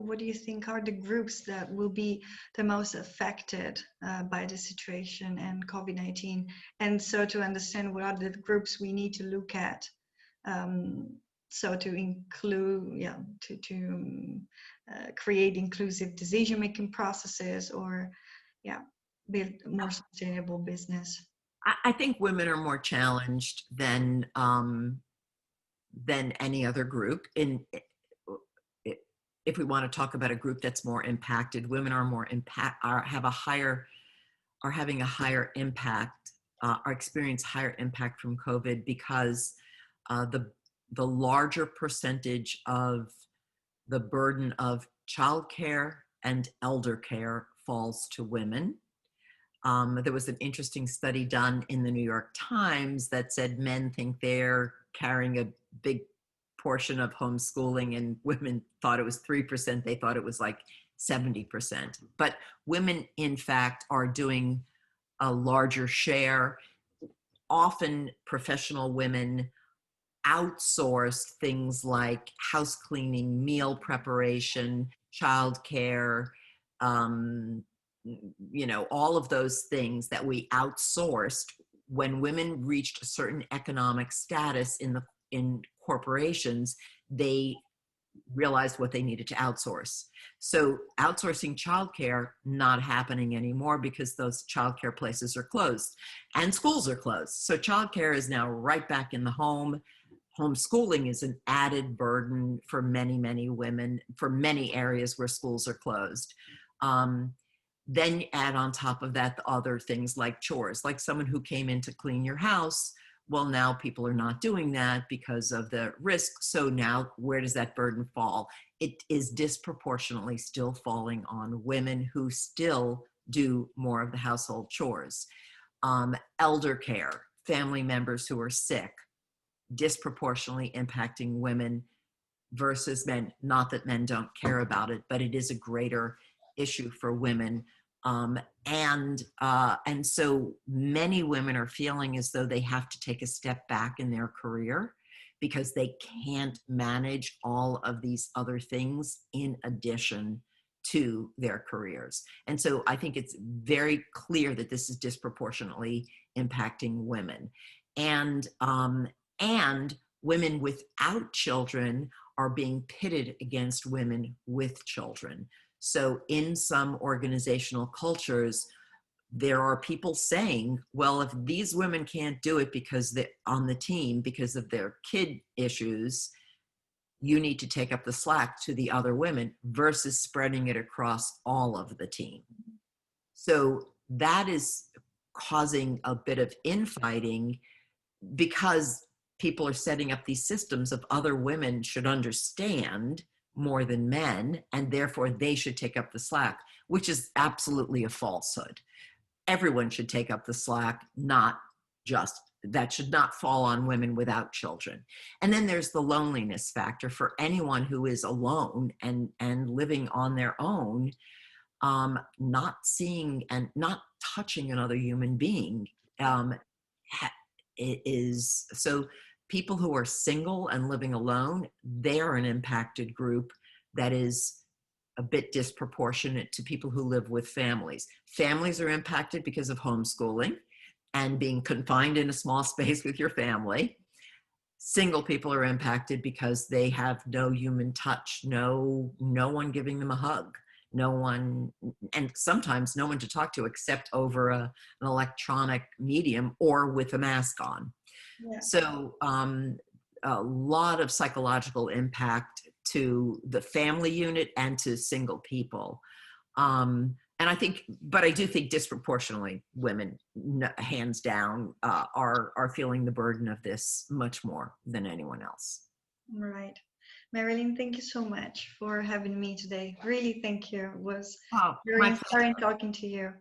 what do you think are the groups that will be the most affected by the situation and COVID-19? And so to understand what are the groups we need to look at, so to include, to create inclusive decision-making processes, or build more sustainable business. I think women are more challenged than any other group. If we want to talk about a group that's more impacted, women are having a higher impact, are experience higher impact from COVID, because the larger percentage of the burden of childcare and elder care falls to women. There was an interesting study done in the New York Times that said men think they're carrying a big portion of homeschooling, and women thought it was 3%. They thought it was like 70%. But women, in fact, are doing a larger share. Often professional women outsource things like house cleaning, meal preparation, childcare, all of those things that we outsourced. When women reached a certain economic status in corporations, they realized what they needed to outsource. So outsourcing childcare not happening anymore, because those childcare places are closed and schools are closed. So childcare is now right back in the home. Homeschooling is an added burden for many, many women, for many areas where schools are closed. Then add on top of that the other things like chores, like someone who came in to clean your house. Well, now people are not doing that because of the risk. So now where does that burden fall? It is disproportionately still falling on women who still do more of the household chores. Elder care, family members who are sick, disproportionately impacting women versus men. Not that men don't care about it, but it is a greater issue for women. And so many women are feeling as though they have to take a step back in their career because they can't manage all of these other things in addition to their careers. And so I think it's very clear that this is disproportionately impacting women. And women without children are being pitted against women with children. So in some organizational cultures, there are people saying, well, if these women can't do it because they're on the team because of their kid issues, you need to take up the slack to the other women, versus spreading it across all of the team. So that is causing a bit of infighting, because people are setting up these systems of other women should understand more than men, and therefore they should take up the slack, which is absolutely a falsehood. Everyone should take up the slack, that should not fall on women without children. And then there's the loneliness factor for anyone who is alone and living on their own, not seeing and not touching another human being. It is so. People who are single and living alone, they're an impacted group that is a bit disproportionate to people who live with families. Families are impacted because of homeschooling and being confined in a small space with your family. Single people are impacted because they have no human touch, no one giving them a hug, no one, and sometimes no one to talk to except over an electronic medium or with a mask on. Yeah. So a lot of psychological impact to the family unit and to single people. And I do think disproportionately women, hands down, are feeling the burden of this much more than anyone else. Right. Marilyn, thank you so much for having me today. Really, thank you. It was very inspiring talking to you.